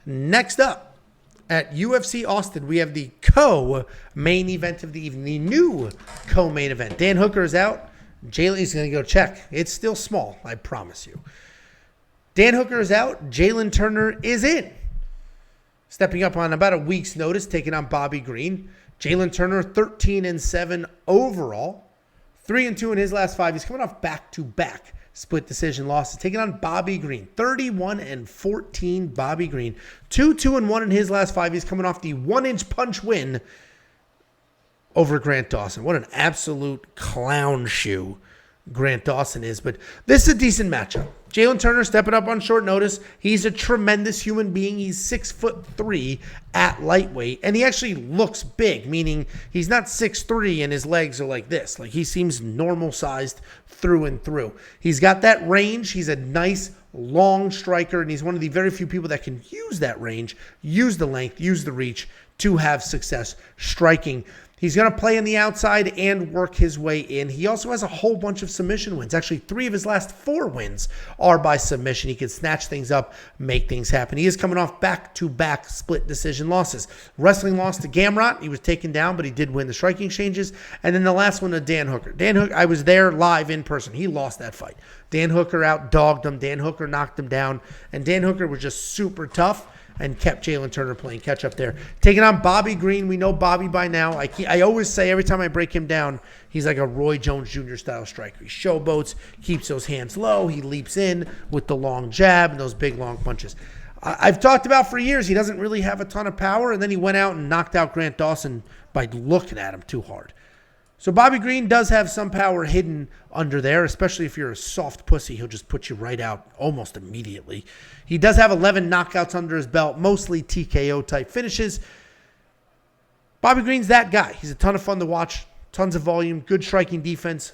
Next up, at UFC Austin, we have the co-main event of the evening, the new co-main event. Dan Hooker is out. Jalin going to go check. It's still small, I promise you. Dan Hooker is out. Jalin Turner is in. Stepping up on about a week's notice, taking on Bobby Green. Jalin Turner, 13-7 overall. 3-2 in his last 5. He's coming off back-to-back split decision losses. Taking on Bobby Green, 31-14 Bobby Green. 2-1 in his last 5. He's coming off the 1-inch punch win over Grant Dawson. What an absolute clown shoe Grant Dawson is. But this is a decent matchup. Jalin Turner stepping up on short notice. He's a tremendous human being. He's 6'3" at lightweight. And he actually looks big, meaning he's not 6'3" and his legs are like this. Like, he seems normal sized through and through. He's got that range. He's a nice long striker, and he's one of the very few people that can use that range, use the length, use the reach to have success striking. He's going to play on the outside and work his way in. He also has a whole bunch of submission wins. Actually, 3 of his last 4 wins are by submission. He can snatch things up, make things happen. He is coming off back-to-back split decision losses. Wrestling loss to Gamrot. He was taken down, but he did win the striking exchanges. And then the last one to Dan Hooker. Dan Hooker, I was there live in person. He lost that fight. Dan Hooker out-dogged him. Dan Hooker knocked him down. And Dan Hooker was just super tough and kept Jalin Turner playing catch up there. Taking on Bobby Green. We know Bobby by now. I always say every time I break him down, he's like a Roy Jones Jr. style striker. He showboats, keeps those hands low. He leaps in with the long jab and those big long punches. I've talked about for years he doesn't really have a ton of power, and then he went out and knocked out Grant Dawson by looking at him too hard. So Bobby Green does have some power hidden under there, especially if you're a soft pussy. He'll just put you right out almost immediately. He does have 11 knockouts under his belt, mostly TKO type finishes. Bobby Green's that guy. He's a ton of fun to watch, tons of volume, good striking defense,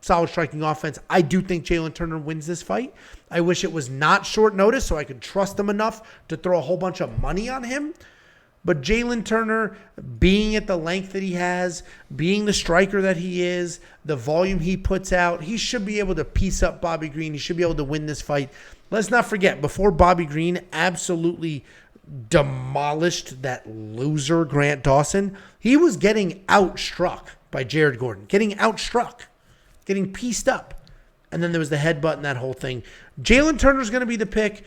solid striking offense. I do think Jalin Turner wins this fight. I wish it was not short notice so I could trust him enough to throw a whole bunch of money on him. But Jalin Turner, being at the length that he has, being the striker that he is, the volume he puts out, he should be able to piece up Bobby Green. He should be able to win this fight. Let's not forget, before Bobby Green absolutely demolished that loser Grant Dawson, he was getting outstruck by Jared Gordon, getting outstruck, getting pieced up. And then there was the headbutt and that whole thing. Jalin Turner's going to be the pick.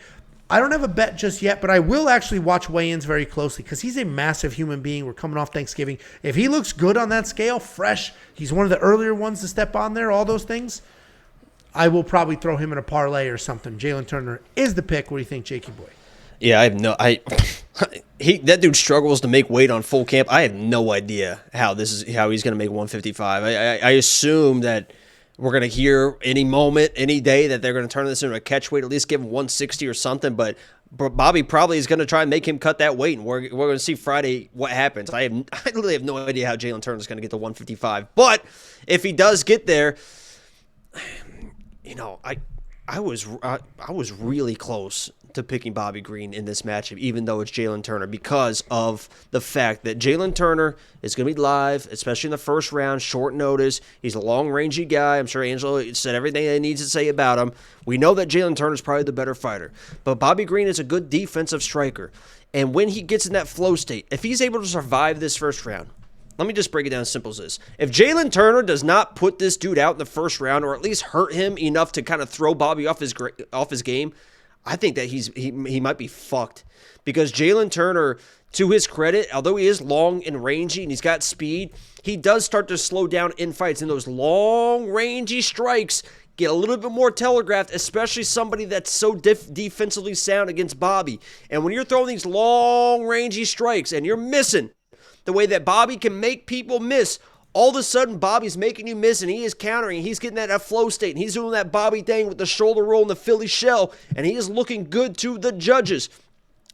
I don't have a bet just yet, but I will actually watch weigh-ins very closely because he's a massive human being. We're coming off Thanksgiving. If he looks good on that scale, fresh, he's one of the earlier ones to step on there, all those things, I will probably throw him in a parlay or something. Jalin Turner is the pick. What do you think, Jakey boy? Yeah, that dude struggles to make weight on full camp. I have no idea how he's going to make 155. I assume that we're going to hear any moment, any day that they're going to turn this into a catch weight, at least give him 160 or something. But Bobby probably is going to try and make him cut that weight, and we're going to see Friday what happens. I literally have no idea how Jalin Turner is going to get to 155. But if he does get there, I was really close to picking Bobby Green in this matchup, even though it's Jalin Turner, because of the fact that Jalin Turner is going to be live, especially in the first round, short notice. He's a long-rangey guy. I'm sure Angelo said everything that he needs to say about him. We know that Jalin Turner is probably the better fighter, but Bobby Green is a good defensive striker. And when he gets in that flow state, if he's able to survive this first round, let me just break it down as simple as this. If Jalin Turner does not put this dude out in the first round, or at least hurt him enough to kind of throw Bobby off his game, I think that he might be fucked, because Jalin Turner, to his credit, although he is long and rangy and he's got speed, he does start to slow down in fights, and those long rangy strikes get a little bit more telegraphed, especially somebody that's so defensively sound against Bobby. And when you're throwing these long rangy strikes and you're missing the way that Bobby can make people miss, all of a sudden, Bobby's making you miss, and he is countering. He's getting that flow state, and he's doing that Bobby thing with the shoulder roll and the Philly shell, and he is looking good to the judges.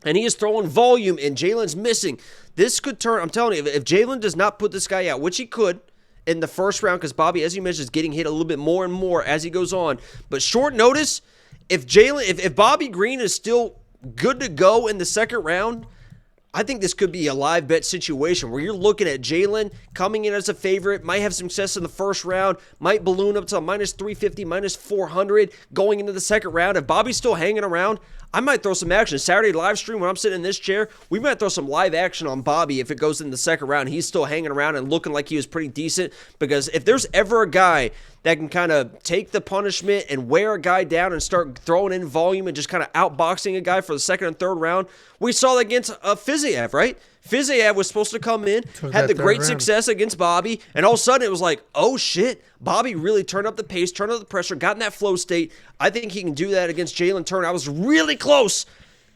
And he is throwing volume, and Jalen's missing. This could turn, I'm telling you, if Jalin does not put this guy out, which he could in the first round, because Bobby, as you mentioned, is getting hit a little bit more and more as he goes on. But short notice, if Bobby Green is still good to go in the second round, I think this could be a live bet situation where you're looking at Jalin coming in as a favorite, might have some success in the first round, might balloon up to -350, -400 going into the second round. If Bobby's still hanging around, I might throw some action. Saturday live stream when I'm sitting in this chair, we might throw some live action on Bobby if it goes in the second round. He's still hanging around and looking like he was pretty decent, because if there's ever a guy that can kind of take the punishment and wear a guy down and start throwing in volume and just kind of outboxing a guy for the second and third round, we saw that against Fiziev, right? Fiziev was supposed to come in, had the great success against Bobby, and all of a sudden it was like, oh shit, Bobby really turned up the pace, turned up the pressure, got in that flow state. I think he can do that against Jalin Turner. I was really close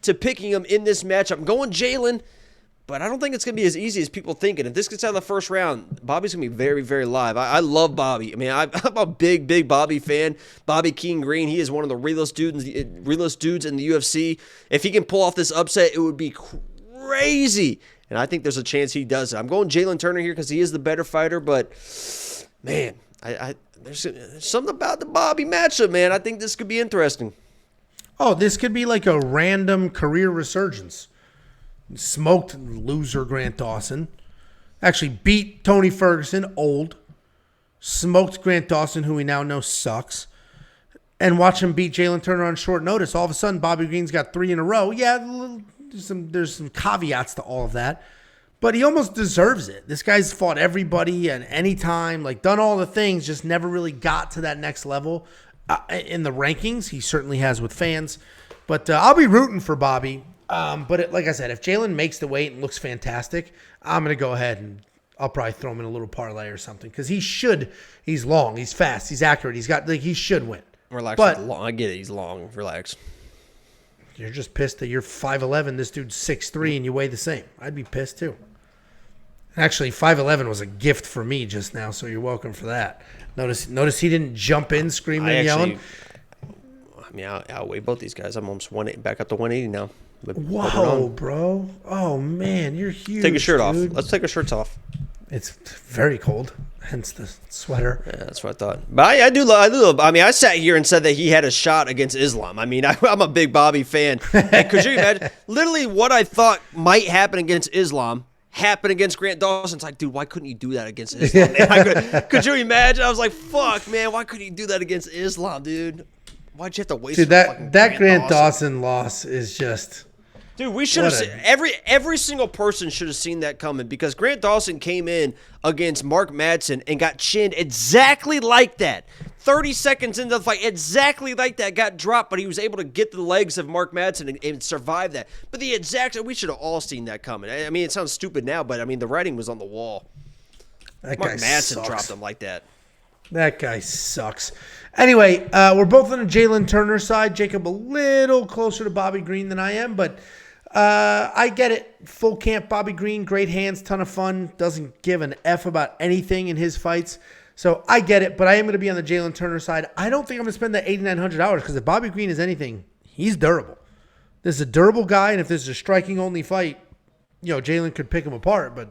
to picking him in this matchup. I'm going Jalin, but I don't think it's going to be as easy as people think. And if this gets out of the first round, Bobby's going to be very, very live. I love Bobby. I mean, I'm a big Bobby fan. Bobby King Green, he is one of the realest dudes in the UFC. If he can pull off this upset, it would be crazy. And I think there's a chance he does it. I'm going Jalin Turner here because he is the better fighter. But, man, there's something about the Bobby matchup, man. I think this could be interesting. Oh, this could be like a random career resurgence. Smoked loser Grant Dawson. Actually beat Tony Ferguson, old. Smoked Grant Dawson, who we now know sucks. And watch him beat Jalin Turner on short notice. All of a sudden, Bobby Green's got 3 in a row. Yeah, there's some caveats to all of that. But he almost deserves it. This guy's fought everybody at any time, like done all the things, just never really got to that next level in the rankings. He certainly has with fans. But I'll be rooting for Bobby. But like I said, if Jalin makes the weight and looks fantastic, I'm going to go ahead and I'll probably throw him in a little parlay or something. Because he's long, he's fast, he's accurate, he should win. Relax. But I get it, he's long. Relax. You're just pissed that you're 5'11", this dude's 6'3", and you weigh the same. I'd be pissed too. Actually, 5'11" was a gift for me just now, so you're welcome for that. Notice he didn't jump in screaming and yelling. I mean, I outweigh both these guys. I'm almost back up to 180 now. Whoa, bro. Oh, man, you're huge. Take your shirt off. Dude. Let's take our shirts off. It's very cold, hence the sweater. Yeah, that's what I thought. But I do love. I mean, I sat here and said that he had a shot against Islam. I mean, I'm a big Bobby fan. And could you imagine? Literally, what I thought might happen against Islam happened against Grant Dawson. It's like, dude, why couldn't you do that against Islam? Man? Could you imagine? I was like, fuck, man, why couldn't you do that against Islam, dude? Why'd you have to waste? Dude, that Grant Dawson loss is just. Dude, we should have seen every single person should have seen that coming, because Grant Dawson came in against Mark Madsen and got chinned exactly like that. 30 seconds into the fight, exactly like that, got dropped, but he was able to get the legs of Mark Madsen and survive that. But we should have all seen that coming. I mean, it sounds stupid now, but I mean, the writing was on the wall. Mark Madsen dropped him like that. That guy sucks. Anyway, we're both on the Jalin Turner side. Jacob a little closer to Bobby Green than I am, but I get it. Full camp Bobby Green, great hands, ton of fun. Doesn't give an F about anything in his fights. So I get it, but I am going to be on the Jalin Turner side. I don't think I'm going to spend that $8,900 because if Bobby Green is anything, he's durable. This is a durable guy, and if this is a striking-only fight, Jalin could pick him apart, but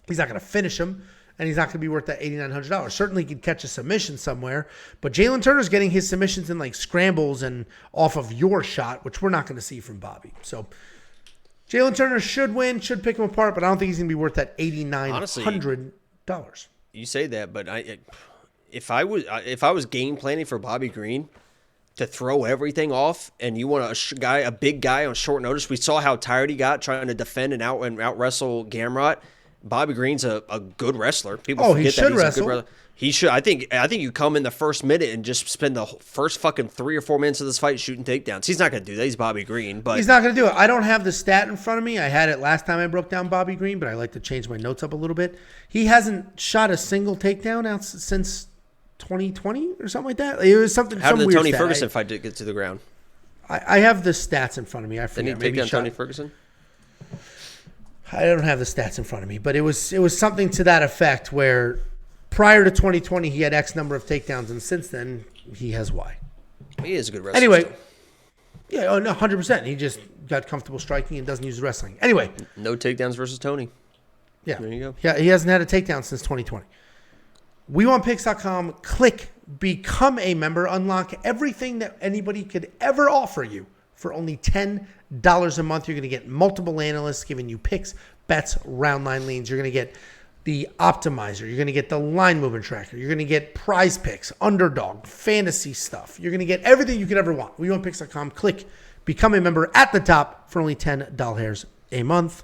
he's not going to finish him, and he's not going to be worth that $8,900. Certainly he could catch a submission somewhere, but Jalin Turner's getting his submissions in like scrambles and off of your shot, which we're not going to see from Bobby. So Jalin Turner should win, should pick him apart, but I don't think he's going to be worth that $8,900. You say that, but if I was game planning for Bobby Green to throw everything off, and you want a big guy on short notice, we saw how tired he got trying to defend and out wrestle Gamrot. Bobby Green's a good wrestler. People forget that he's a good wrestler. He should. I think you come in the first minute and just spend the first fucking 3 or 4 minutes of this fight shooting takedowns. He's not going to do that. He's Bobby Green, but he's not going to do it. I don't have the stat in front of me. I had it last time I broke down Bobby Green, but I like to change my notes up a little bit. He hasn't shot a single takedown out since 2020 or something like that. It was something. How did the weird Tony stat. Ferguson fight get to the ground? I have the stats in front of me. I forget. Didn't he take down Tony Ferguson? I don't have the stats in front of me, but it was something to that effect where prior to 2020 he had X number of takedowns, and since then he has Y. He is a good wrestler. Anyway, still. Yeah, no, 100%. He just got comfortable striking and doesn't use wrestling. Anyway, no takedowns versus Tony. Yeah, there you go. Yeah, he hasn't had a takedown since 2020. WeWantPicks.com. Click become a member. Unlock everything that anybody could ever offer you for only $10 a month. You're going to get multiple analysts giving you picks, bets, round line leans. You're going to get the optimizer. You're going to get the line movement tracker. You're going to get prize picks, underdog, fantasy stuff. You're going to get everything you could ever want. WeWantPicks.com. Click Become a member at the top for only $10 a month.